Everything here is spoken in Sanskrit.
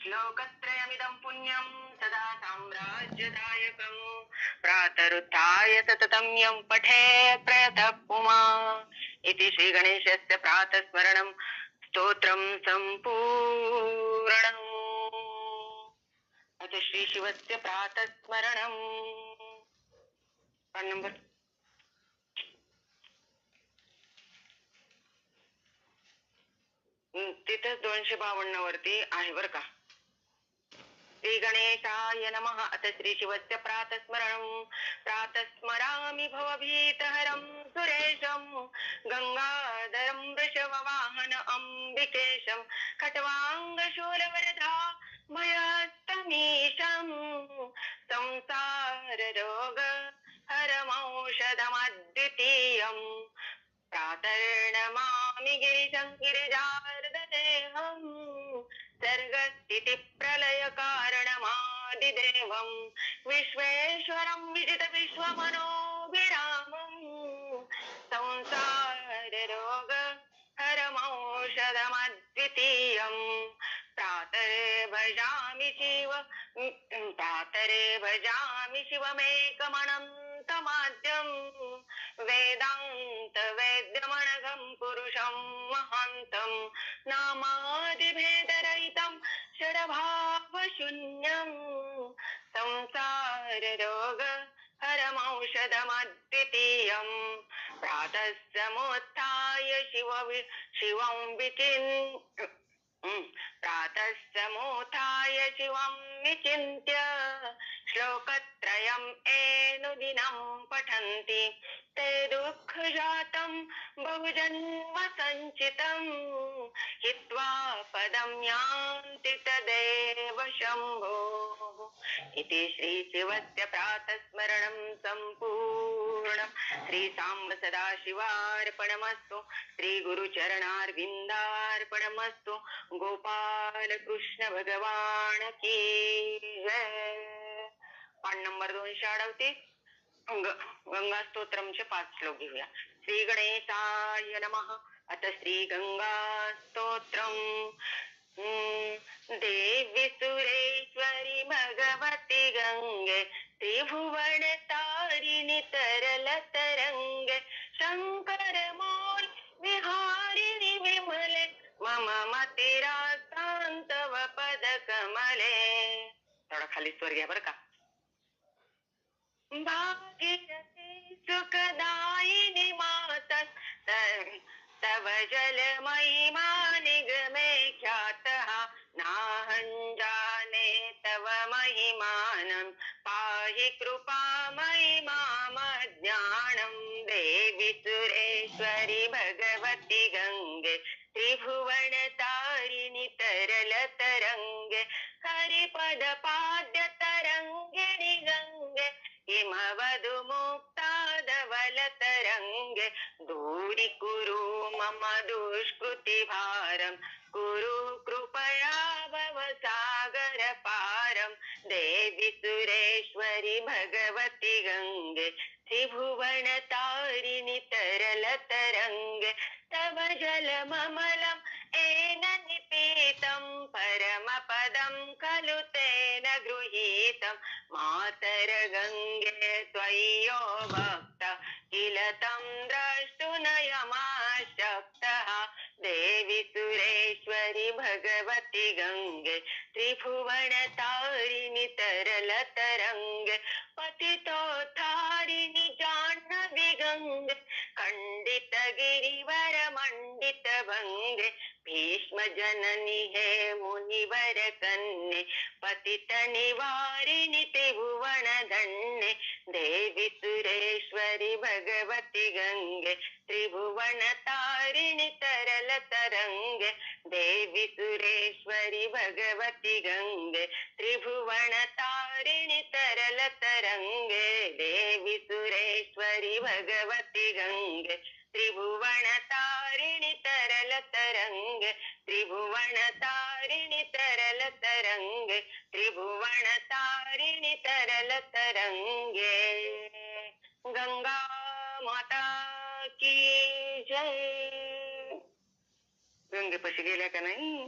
श्लोकत्रयमिदं पुण्यं सदा साम्राज्यदायकं प्रातरुत्थाय सततं यं पठेत् प्रयतः पुमान् इति श्रीगणेशस्य प्रातस्मरणं स्तोत्रं सम्पूर्णम्। अथ श्रीशिवस्य प्रातस्मरणम् नंबर तिथं 252 वरती आहे बर का. श्री गणेशाय नमः. अथ श्री शिवस्य प्रातस्मरणं प्रातस्मरामि भवभीतहरं सुरेशं गंगाधरं वृषभवाहन अम्बिकेशं खट्वाङ्गशूलवरदा भयस्तमीशं संसाररोग हरमौषधमद्वितीयं प्रातर्नमामि गिरिशं गिरिजार्ददेहं सर्गस्थितिप्रलयकारणमादिदेवं विश्वेश्वरं विजितविश्वमनोभिरामं संसाररोग हरमौषधमद्वितीयं प्रातरे भजामि शिवमेकमनन्तमाद्यं वेदांत वेद्यमनघं पुरुषं महान्तं नामादिभेदरहितं षडभावशून्यं संसाररोग हरमौषधमद्वितीयं प्रातः समुत्थाय शिवं विचिन्त्य श्लोकत्रयम् एनुदिनं पठन्ति ते दुःखजातं बहुजन्म संचितं हित्वा पदं यान्ति तदेव शम्भो इति श्रीशिवस्य प्रातस्मरणं सम्पूर्णं. श्रीसाम्ब सदाशिवार्पणमस्तु. श्रीगुरुचरणार्विन्दार्पणमस्तु. गोपालकृष्ण भगवान की जय. पान नंबर 238 गंगा स्तोत्रमचे 5 श्लोक घेऊया. श्री गणेशाय नमः. अथ श्री गंगा स्तोत्रम. देवी सुरेश्वरी भगवती गंगे त्रिभुवन तारिणी तरल तरंगे शंकर मूल विहारिणी विमले मम मतिरा शांतव पद कमले. थोडा खाली स्वर घ्या बर का. भागीरथी सुखदायिनी माता तव जल महिमा निगमे ख्यातः नाहं जाने तव महिमानं पाहि कृपामयि मामज्ञानं. देवी सुरेश्वरी भगवती गंगे त्रिभुवन तारिणी तरल तरंगे हरिपद पाद्य तरंगिणी गंगे हिमवधु मुक्ता धवल तरंगे दूरी कुरु मम दुष्कृति भारम कुरु कृपया भव सागर पारम देवी सुरेश्वरी भगवती गंगे त्रिभुवन तारिणि तरल तरंगे तव जल ममलम येन निपीतं परमपदं खलु तेन गृहीतं मातर गंगे त्वय्यो भक्तः किल तं द्रष्टुनयमाशक्तः देवी सुरेश्वरी भगवती गंगे त्रिभुवन तारिणि तरल तरंगे पतितोद्धारिणि जाह्नवी गंगे खंडित गिरिवर मंडित भंगे भीष्म जननी हे मुनिवर कन्ये पतित निवारिणि त्रिभुवन धन्ये देवी सुरेश्वरी भगवती गंगे त्रिभुवन तारिणि तरल तरंगे देवी सुरेश्वरी भगवती गंगे त्रिभुवन तारिणि तरल तरंगे देवी सुरेश्वरी भगवती गंगे त्रिभुवन तारिणि तरल तरंगे त्रिभुवन तारिणि तरल तरंगे त्रिभुवन तारिणि तरल तरंगे गंगा माता की जय. गंगेपाशी गेल्या का नाही?